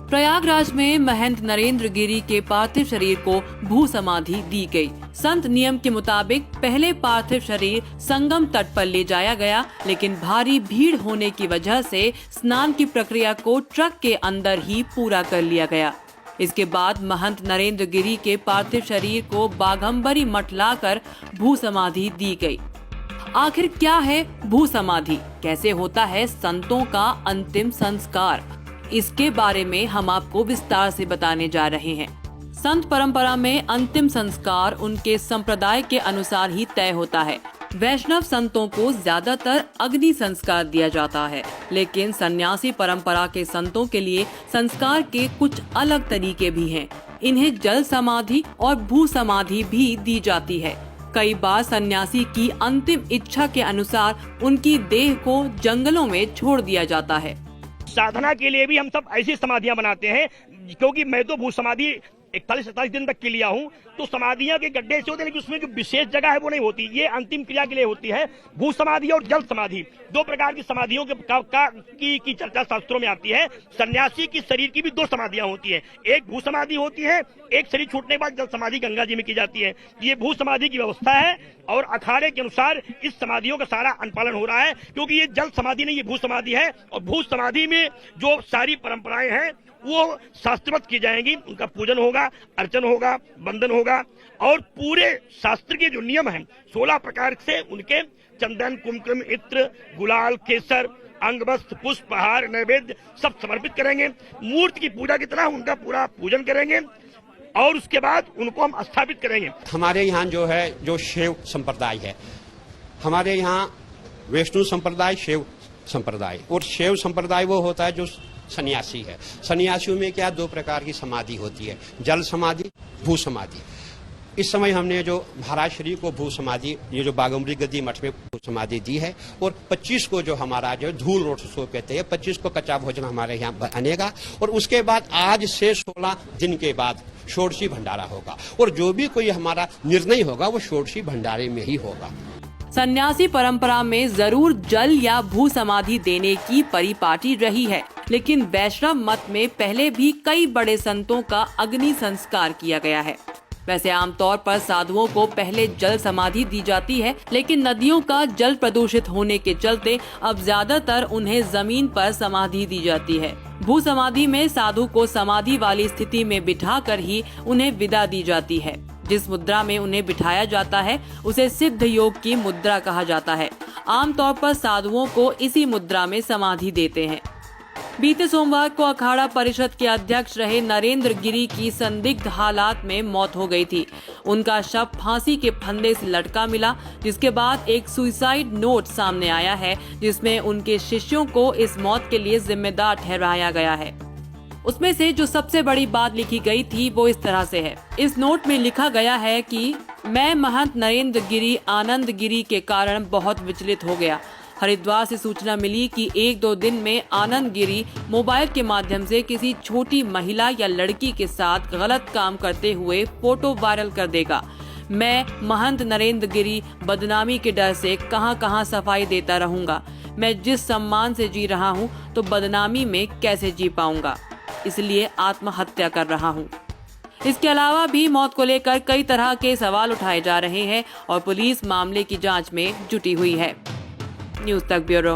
प्रयागराज में महंत नरेंद्र गिरी के पार्थिव शरीर को भू समाधि दी गई। संत नियम के मुताबिक पहले पार्थिव शरीर संगम तट पर ले जाया गया, लेकिन भारी भीड़ होने की वजह से स्नान की प्रक्रिया को ट्रक के अंदर ही पूरा कर लिया गया। इसके बाद महंत नरेंद्र गिरी के पार्थिव शरीर को बाघंबरी मठ लाकर भू समाधि दी गई। आखिर क्या है भू समाधि, कैसे होता है संतों का अंतिम संस्कार, इसके बारे में हम आपको विस्तार से बताने जा रहे हैं। संत परंपरा में अंतिम संस्कार उनके संप्रदाय के अनुसार ही तय होता है। वैष्णव संतों को ज्यादातर अग्नि संस्कार दिया जाता है, लेकिन सन्यासी परंपरा के संतों के लिए संस्कार के कुछ अलग तरीके भी हैं। इन्हें जल समाधि और भू समाधि भी दी जाती है। कई बार सन्यासी की अंतिम इच्छा के अनुसार उनकी देह को जंगलों में छोड़ दिया जाता है। साधना के लिए भी हम सब ऐसी समाधियां बनाते हैं, क्योंकि मैं तो भू समाधि 41-47 दिन तक के लिया हूँ, तो समाधियां के गड्ढे से होते हैं, लेकिन उसमें जो विशेष जगह है वो नहीं होती। ये अंतिम क्रिया के लिए होती है। भू समाधि और जल समाधि, दो प्रकार की समाधियों की चर्चा शास्त्रों में आती है। सन्यासी की शरीर की भी दो समाधियां होती है, एक भू समाधि होती है, एक शरीर छूटने के बाद जल समाधि गंगा जी में की जाती है। ये भू समाधि की व्यवस्था है और अखाड़े के अनुसार इस समाधियों का सारा अनुपालन हो रहा है, क्योंकि ये जल समाधि नहीं, ये भू समाधि है। और भू समाधि में जो सारी परंपराएं हैं वो शास्त्रवत की जाएंगी। उनका पूजन होगा, अर्चन होगा, वंदन होगा, और पूरे शास्त्र के जो नियम हैं 16 प्रकार से उनके चंदन, कुमकुम, इत्र, गुलाल, केसर, अंगवस्त्र, पुष्प, हार, नैवेद्य सब समर्पित करेंगे। मूर्ति की पूजा की तरह उनका पूरा पूजन करेंगे और उसके बाद उनको हम स्थापित करेंगे। हमारे यहाँ जो शैव संप्रदाय है, हमारे यहाँ वैष्णव संप्रदाय, शैव संप्रदाय, और शैव संप्रदाय वो होता है जो सन्यासी है। सन्यासियों में क्या दो प्रकार की समाधि होती है, जल समाधि, भू समाधि। इस समय हमने जो महाराज श्री को भू समाधि, ये जो बाघंबरी गद्दी मठ में भू समाधि दी है, और 25 को जो हमारा जो धूल रोटसो कहते हैं, 25 को कच्चा भोजन हमारे यहाँ बनेगा। और उसके बाद आज से 16 दिन के बाद षोडशी भंडारा होगा, और जो भी कोई हमारा निर्णय होगा वो षोडशी भंडारे में ही होगा। सन्यासी परंपरा में जरूर जल या भू समाधि देने की परिपाटी रही है, लेकिन वैष्णव मत में पहले भी कई बड़े संतों का अग्नि संस्कार किया गया है। वैसे आमतौर पर साधुओं को पहले जल समाधि दी जाती है, लेकिन नदियों का जल प्रदूषित होने के चलते अब ज्यादातर उन्हें जमीन पर समाधि दी जाती है। भू समाधि में साधु को समाधि वाली स्थिति में बिठाकर ही उन्हें विदा दी जाती है। जिस मुद्रा में उन्हें बिठाया जाता है उसे सिद्ध योग की मुद्रा कहा जाता है। आमतौर पर साधुओं को इसी मुद्रा में समाधि देते हैं। बीते सोमवार को अखाड़ा परिषद के अध्यक्ष रहे नरेंद्र गिरी की संदिग्ध हालात में मौत हो गई थी। उनका शव फांसी के फंदे से लटका मिला, जिसके बाद एक सुसाइड नोट सामने आया है, जिसमें उनके शिष्यों को इस मौत के लिए जिम्मेदार ठहराया गया है। उसमें से जो सबसे बड़ी बात लिखी गई थी वो इस तरह से है। इस नोट में लिखा गया है कि मैं महंत नरेंद्र गिरी आनंद गिरी के कारण बहुत विचलित हो गया। हरिद्वार से सूचना मिली कि 1-2 दिन में आनंद गिरी मोबाइल के माध्यम से किसी छोटी महिला या लड़की के साथ गलत काम करते हुए फोटो वायरल कर देगा। मैं महंत नरेंद्र गिरी बदनामी के डर से कहां-कहां सफाई देता रहूंगा। मैं जिस सम्मान से जी रहा हूं तो बदनामी में कैसे जी पाऊंगा, इसलिए आत्महत्या कर रहा हूं। इसके अलावा भी मौत को लेकर कई तरह के सवाल उठाए जा रहे हैं और पुलिस मामले की जांच में जुटी हुई है। न्यूज़ तक ब्यूरो।